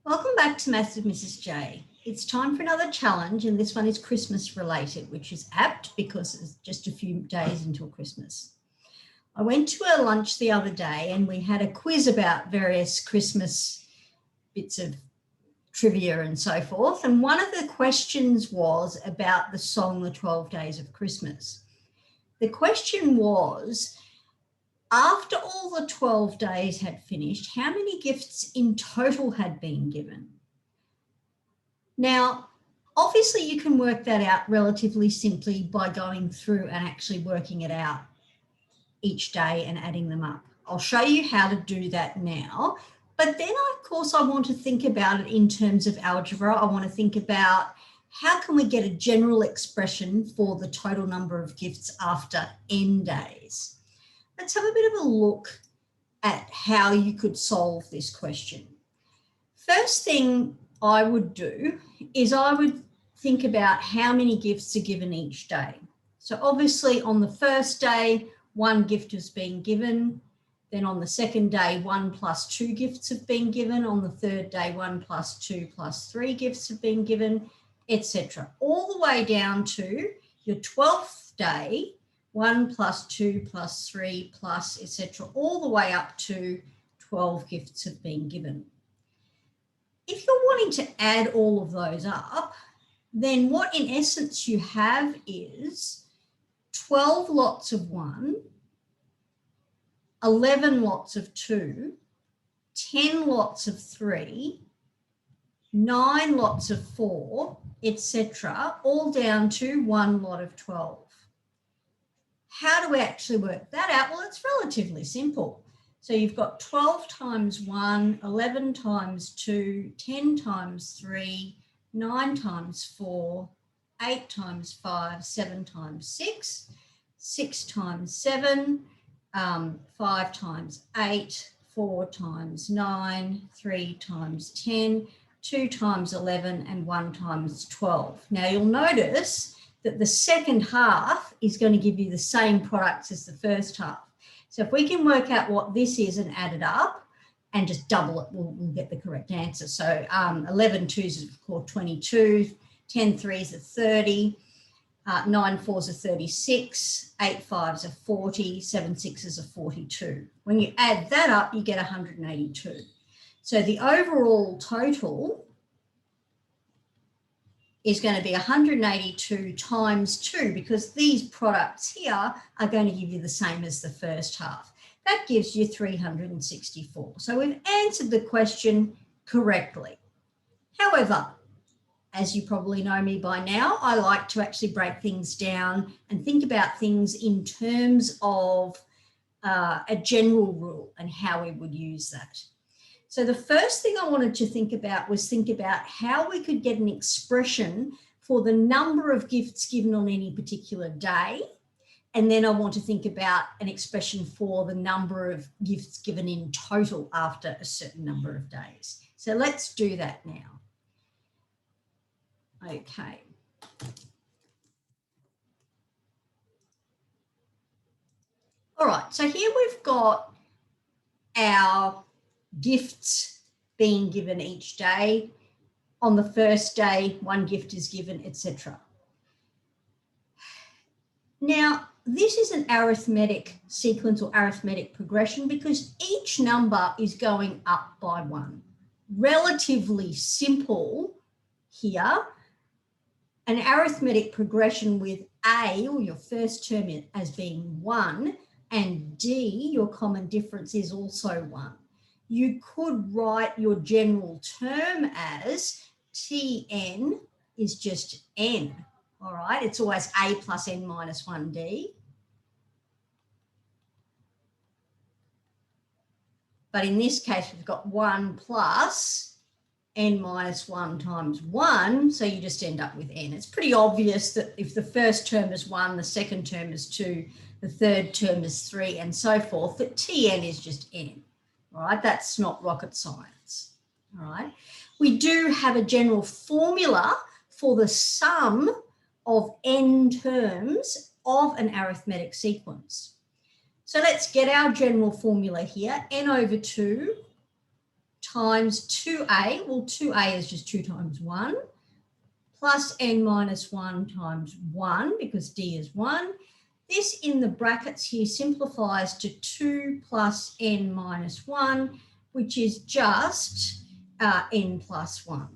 Welcome back to Maths with Mrs. J. It's time for another challenge, and this one is Christmas related, which is apt because it's just a few days until Christmas. I went to a lunch the other day and we had a quiz about various Christmas bits of trivia and so forth. And one of the questions was about the song, The 12 Days of Christmas. The question was, after all the 12 days had finished, how many gifts in total had been given? Now, obviously you can work that out relatively simply by going through and actually working it out each day and adding them up. I'll show you how to do that now, but then of course I want to think about it in terms of algebra. I want to think about how can we get a general expression for the total number of gifts after n days. Let's have a bit of a look at how you could solve this question. First thing I would do is I would think about how many gifts are given each day. So obviously on the first day, one gift has been given. Then on the second day, 1 plus 2 gifts have been given. On the third day, 1 plus 2 plus 3 gifts have been given, etc. All the way down to your 12th day, 1 plus 2 plus 3 plus etc. all the way up to 12 gifts have been given. If you're wanting to add all of those up, then what in essence you have is 12 lots of 1, 11 lots of 2, 10 lots of 3, 9 lots of 4, etc., all down to 1 lot of 12. How do we actually work that out? Well, it's relatively simple. So you've got 12 times 1, 11 times 2, 10 times 3, 9 times 4, 8 times 5, 7 times 6, 6 times 7, 5 times 8, 4 times 9, 3 times 10, 2 times 11, and 1 times 12. Now you'll notice that the second half is going to give you the same products as the first half. So if we can work out what this is and add it up and just double it, we'll get the correct answer. So 11 twos is of course 22, 10 threes are 30, 9 fours are 36, 8 fives are 40, 7 sixes are 42. When you add that up, you get 182. So the overall total is going to be 182 times 2 because these products here are going to give you the same as the first half. That gives you 364. So we've answered the question correctly. However, as you probably know me by now, I like to actually break things down and think about things in terms of a general rule and how we would use that. So the first thing I wanted to think about was how we could get an expression for the number of gifts given on any particular day. And then I want to think about an expression for the number of gifts given in total after a certain number of days. So let's do that now. Okay. All right, so here we've got our gifts being given each day. On the first day, 1 gift is given, etc. Now, this is an arithmetic sequence or arithmetic progression because each number is going up by 1. Relatively simple here. An arithmetic progression with A, or your first term, as being 1, and D, your common difference, is also 1. You could write your general term as Tn is just n, all right? It's always A plus n minus 1d. But in this case, we've got 1 plus n minus 1 times 1, so you just end up with n. It's pretty obvious that if the first term is 1, the second term is 2, the third term is 3, and so forth, that Tn is just n. All right, that's not rocket science. All right, we do have a general formula for the sum of n terms of an arithmetic sequence. So let's get our general formula here. N over 2 times 2a. Well, 2a is just 2 times 1, plus n minus 1 times 1, because d is 1. This in the brackets here simplifies to 2 plus n minus 1, which is just n plus 1.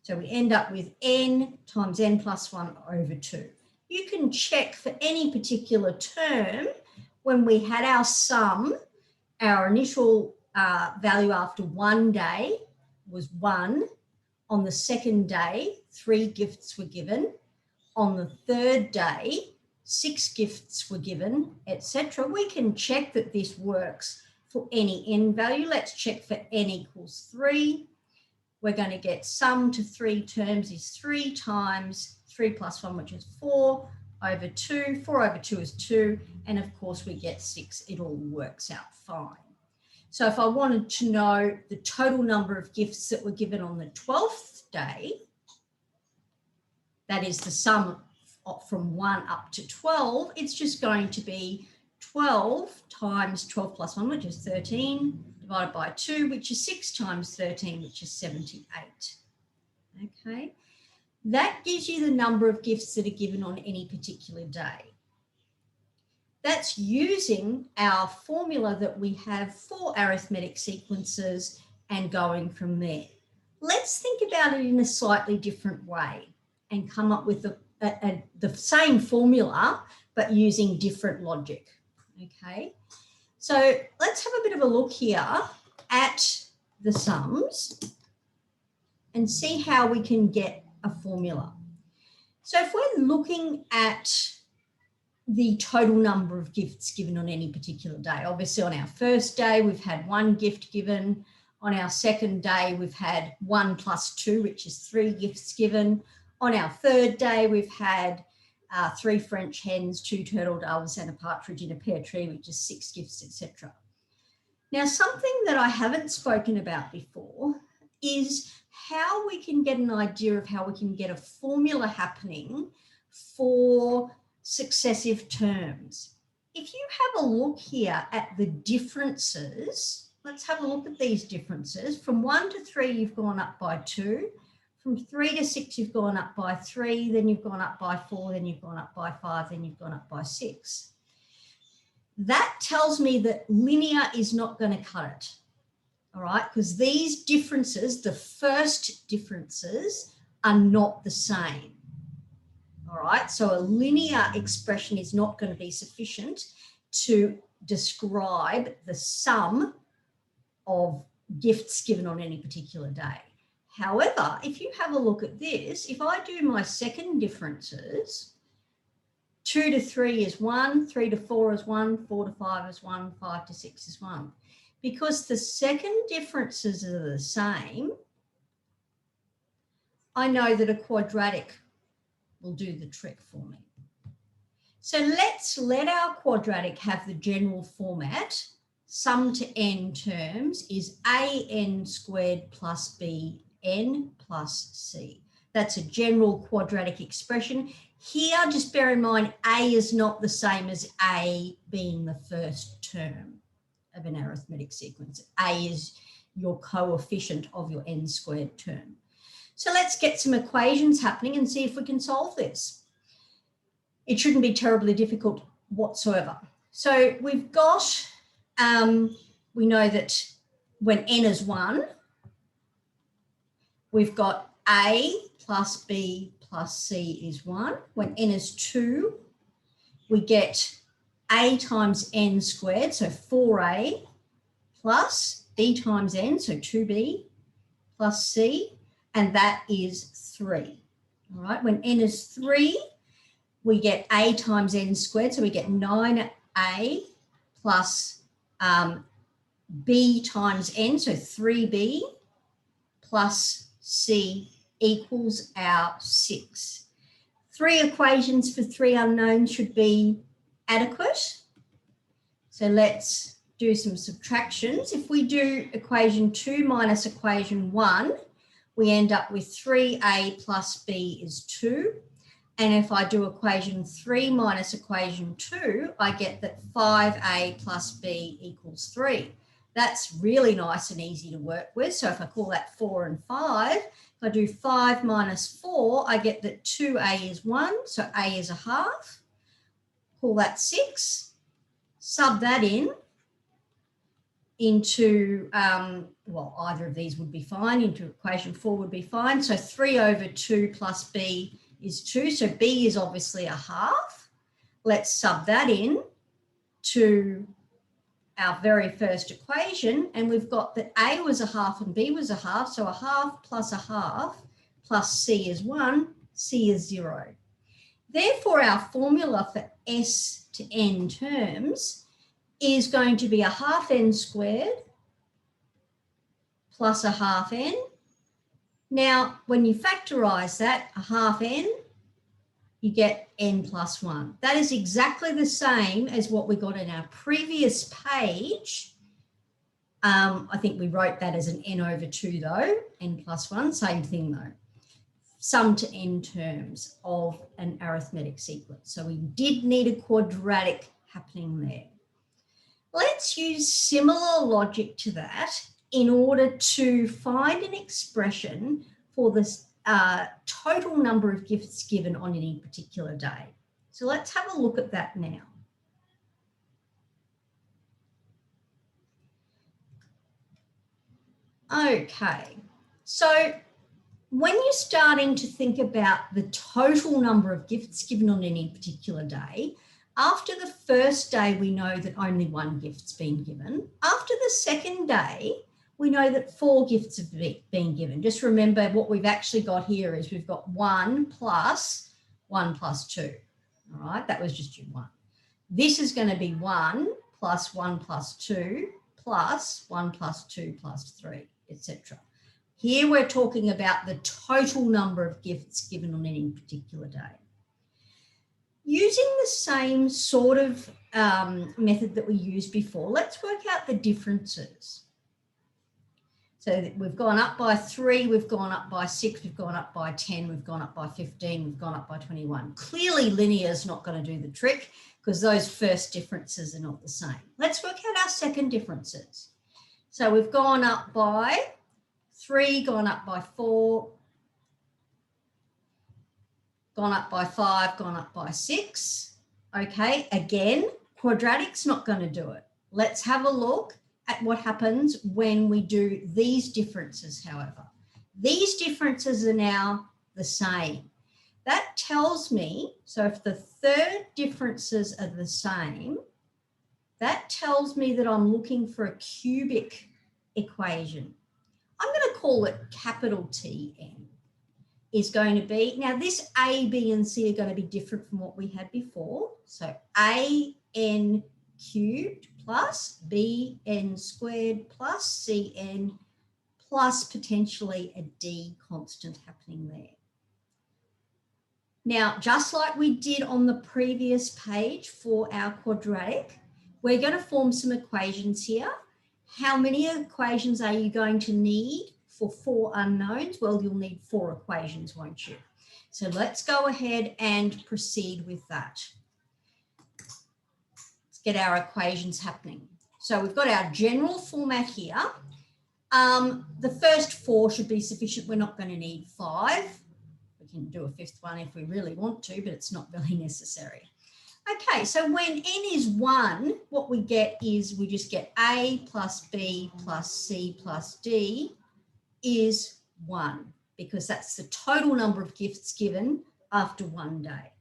So we end up with n times n plus 1 over 2. You can check for any particular term when we had our sum, our initial value after 1 day was 1. On the second day, 3 gifts were given. On the third day, 6 gifts were given, etc. We can check that this works for any n value. Let's check for n equals 3. We're going to get sum to 3 terms is 3 times 3 plus 1, which is 4 over 2. 4 over 2 is 2. And of course, we get 6. It all works out fine. So if I wanted to know the total number of gifts that were given on the 12th day, that is the sum from 1 up to 12, it's just going to be 12 times 12 plus 1, which is 13, divided by 2, which is 6 times 13, which is 78. Okay, that gives you the number of gifts that are given on any particular day. That's using our formula that we have for arithmetic sequences and going from there. Let's think about it in a slightly different way and come up with the same formula, but using different logic. Okay, so let's have a bit of a look here at the sums and see how we can get a formula. So if we're looking at the total number of gifts given on any particular day, obviously on our first day, we've had 1 gift given. On our second day, we've had 1 plus 2, which is 3 gifts given. On our third day, we've had 3 French hens, 2 turtle doves, and a partridge in a pear tree, which is 6 gifts, etc. Now, something that I haven't spoken about before is how we can get an idea of how we can get a formula happening for successive terms. If you have a look here at the differences, let's have a look at these differences. From 1 to 3, you've gone up by 2. From 3 to 6, you've gone up by 3, then you've gone up by 4, then you've gone up by 5, then you've gone up by 6. That tells me that linear is not going to cut it, all right? Because these differences, the first differences, are not the same, all right? So a linear expression is not going to be sufficient to describe the sum of gifts given on any particular day. However, if you have a look at this, if I do my second differences, 2 to 3 is 1, 3 to 4 is 1, 4 to 5 is 1, 5 to 6 is 1. Because the second differences are the same, I know that a quadratic will do the trick for me. So let's let our quadratic have the general format. Sum to n terms is an squared plus bn plus c. That's a general quadratic expression. Here, just bear in mind, a is not the same as a being the first term of an arithmetic sequence. A is your coefficient of your n squared term. So let's get some equations happening and see if we can solve this. It shouldn't be terribly difficult whatsoever. So we've got, we know that when n is 1, we've got a plus b plus c is 1. When n is 2, we get a times n squared, so 4a, plus b times n, so 2b, plus c, and that is 3. All right, when n is 3, we get a times n squared, so we get 9a plus b times n, so 3b, plus c equals our 6. 3 equations for 3 unknowns should be adequate. So let's do some subtractions. If we do equation 2 minus equation 1, we end up with 3a plus b is 2. And if I do equation 3 minus equation 2, I get that 5a plus b equals 3. That's really nice and easy to work with. So if I call that 4 and 5, if I do 5 minus 4, I get that 2a is 1, so a is a half. Call that 6. Sub that into, well, either of these would be fine. Into equation 4 would be fine. So 3 over 2 plus b is 2. So b is obviously a half. Let's sub that in to our very first equation, and we've got that a was a half and b was a half, so a half plus c is 1, c is 0. Therefore, our formula for s to n terms is going to be a half n squared plus a half n. Now, when you factorise that, a half n, you get n plus 1. That is exactly the same as what we got in our previous page. I think we wrote that as an n over 2 though, n plus 1, same thing though. Sum to n terms of an arithmetic sequence. So we did need a quadratic happening there. Let's use similar logic to that in order to find an expression for this total number of gifts given on any particular day. So let's have a look at that now. Okay, so when you're starting to think about the total number of gifts given on any particular day, after the first day, we know that only 1 gift's been given. After the second day, we know that 4 gifts have been given. Just remember what we've actually got here is we've got 1 plus 2. All right, that was just your 1. This is going to be 1 plus 1 plus 2 plus 1 plus 2 plus 3, etc. Here we're talking about the total number of gifts given on any particular day. Using the same sort of method that we used before, let's work out the differences. So we've gone up by 3, we've gone up by 6, we've gone up by 10, we've gone up by 15, we've gone up by 21. Clearly linear is not going to do the trick because those first differences are not the same. Let's work out our second differences. So we've gone up by 3, gone up by 4, gone up by 5, gone up by 6. Okay, again, quadratic's not going to do it. Let's have a look at what happens when we do these differences, however. These differences are now the same. That tells me, so if the third differences are the same, that tells me that I'm looking for a cubic equation. I'm going to call it capital Tn. Is going to be, now this A, B, and C are going to be different from what we had before. So AN cubed plus BN squared plus CN plus potentially a D constant happening there. Now, just like we did on the previous page for our quadratic, we're going to form some equations here. How many equations are you going to need for 4 unknowns? Well, you'll need 4 equations, won't you? So let's go ahead and proceed with that. Let's get our equations happening. So we've got our general format here. The first 4 should be sufficient. We're not going to need 5. We can do a 5th one if we really want to, but it's not really necessary. Okay, so when n is 1, what we get is we just get A plus B plus C plus D is 1, because that's the total number of gifts given after 1 day.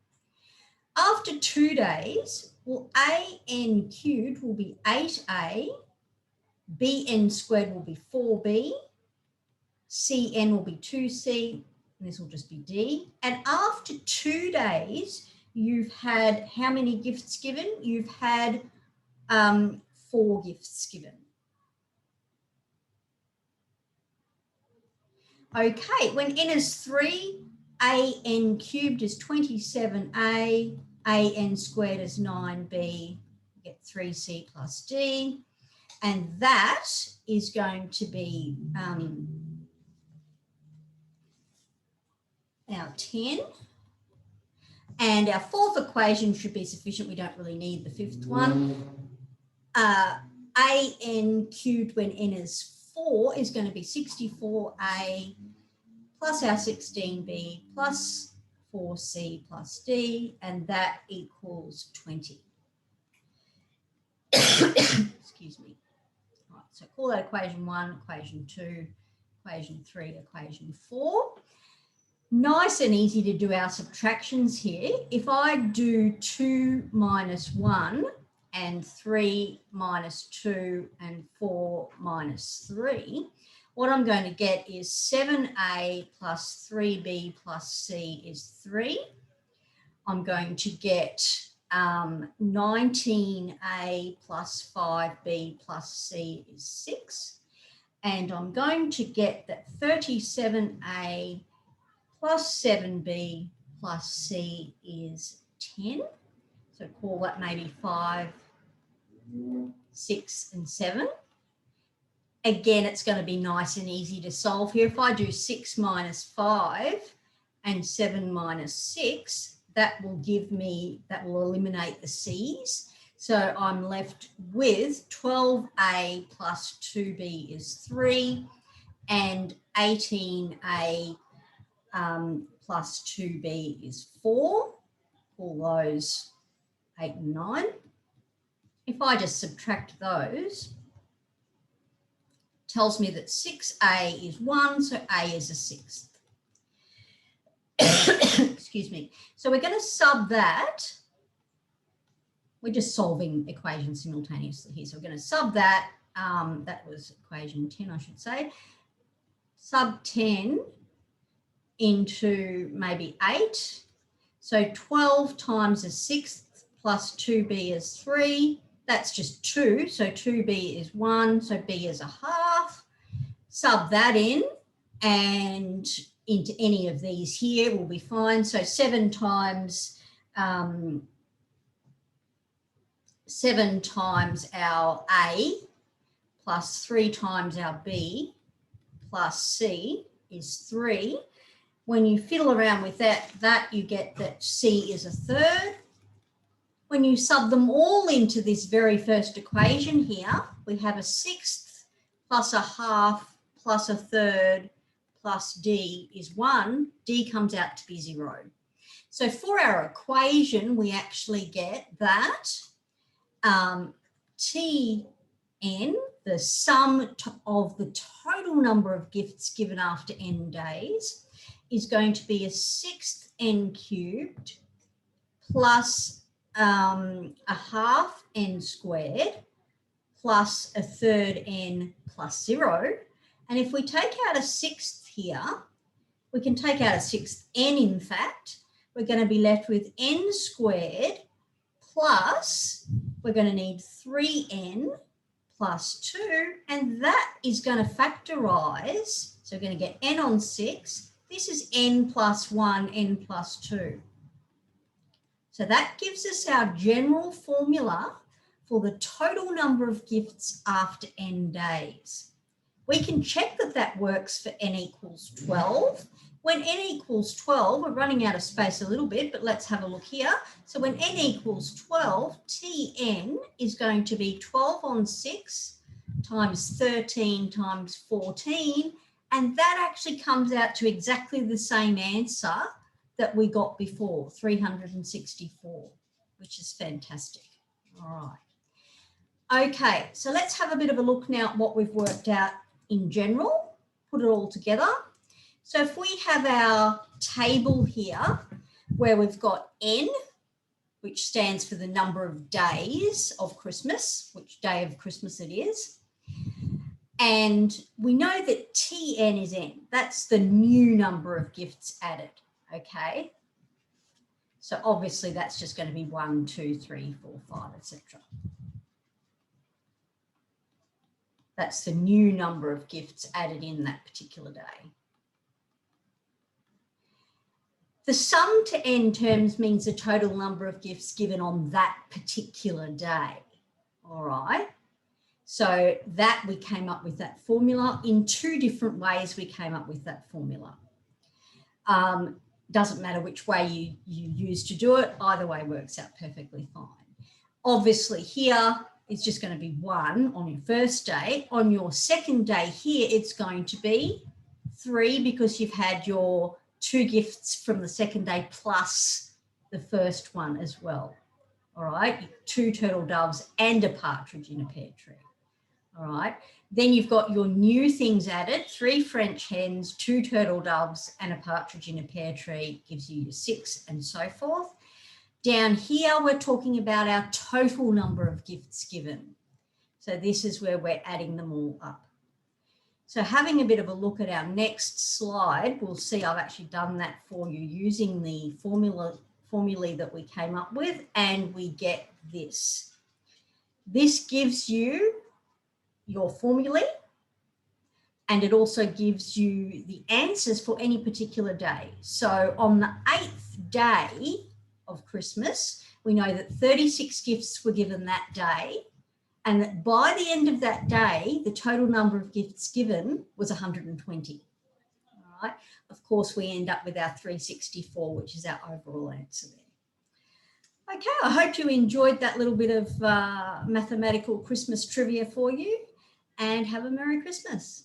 After 2 days, well, AN cubed will be 8A, BN squared will be 4B, CN will be 2C, and this will just be D. And after 2 days, you've had how many gifts given? You've had 4 gifts given. Okay, when n is 3, AN cubed is 27A, AN squared is 9B, you get 3C plus D, and that is going to be our 10. And our 4th equation should be sufficient. We don't really need the 5th one. AN cubed when n is 4 is going to be 64A plus our 16B plus 4C plus D, and that equals 20. Excuse me. All right, so call that equation 1, equation 2, equation 3, equation 4. Nice and easy to do our subtractions here. If I do 2 minus 1 and 3 minus 2 and 4 minus 3, what I'm going to get is 7A plus 3B plus C is 3. I'm going to get 19A plus 5B plus C is 6. And I'm going to get that 37A plus 7B plus C is 10. So call that maybe 5, 6, and 7. Again, it's going to be nice and easy to solve here. If I do 6 minus 5 and 7 minus 6, that will eliminate the C's. So I'm left with 12A plus 2B is 3 and 18A plus 2B is 4. All those 8 and 9. If I just subtract those, tells me that 6A is 1, so A is a 6th. Excuse me. So we're going to sub that. We're just solving equations simultaneously here. So we're going to sub that. That was equation 10, I should say. Sub 10 into maybe 8. So 12 times a 6th plus 2B is 3. That's just 2. So 2B is 1. So B is a half. Sub that in and into any of these here will be fine. So 7 times our A plus 3 times our B plus C is 3. When you fiddle around with that you get that C is a third. When you sub them all into this very first equation here, we have a 6th plus a half plus a third plus D is 1. D comes out to be 0. So for our equation, we actually get that TN, the sum of the total number of gifts given after n days, is going to be a 6th n cubed plus a half n squared plus a third n plus 0. And if we take out a 6th here, we can take out a 6th n, in fact. We're going to be left with n squared plus, we're going to need 3n plus 2, and that is going to factorise. So we're going to get n on 6. This is n plus 1, n plus 2. So that gives us our general formula for the total number of gifts after n days. We can check that that works for n equals 12. When n equals 12, we're running out of space a little bit, but let's have a look here. So when n equals 12, Tn is going to be 12 on 6 times 13 times 14, and that actually comes out to exactly the same answer that we got before, 364, which is fantastic. All right. Okay, so let's have a bit of a look now at what we've worked out in general, put it all together. So if we have our table here where we've got n, which stands for the number of days of Christmas, which day of Christmas it is, and we know that Tn is n, that's the new number of gifts added. Okay, so obviously that's just going to be 1, 2, 3, 4, 5, etc. That's the new number of gifts added in that particular day. The sum to n terms means the total number of gifts given on that particular day. All right. So that we came up with that formula. In 2 different ways we came up with that formula. Doesn't matter which way you use to do it, either way works out perfectly fine. Obviously here it's just going to be 1 on your first day. On your second day here, it's going to be 3 because you've had your 2 gifts from the second day plus the first one as well. All right, 2 turtle doves and a partridge in a pear tree. All right, then you've got your new things added, 3 French hens, 2 turtle doves and a partridge in a pear tree gives you your 6 and so forth. Down here, we're talking about our total number of gifts given. So this is where we're adding them all up. So having a bit of a look at our next slide, we'll see I've actually done that for you using the formulae that we came up with, and we get this. This gives you your formulae, and it also gives you the answers for any particular day. So on the 8th day of Christmas, we know that 36 gifts were given that day, and that by the end of that day, the total number of gifts given was 120. All right. Of course, we end up with our 364, which is our overall answer there. Okay, I hope you enjoyed that little bit of mathematical Christmas trivia for you, and have a Merry Christmas.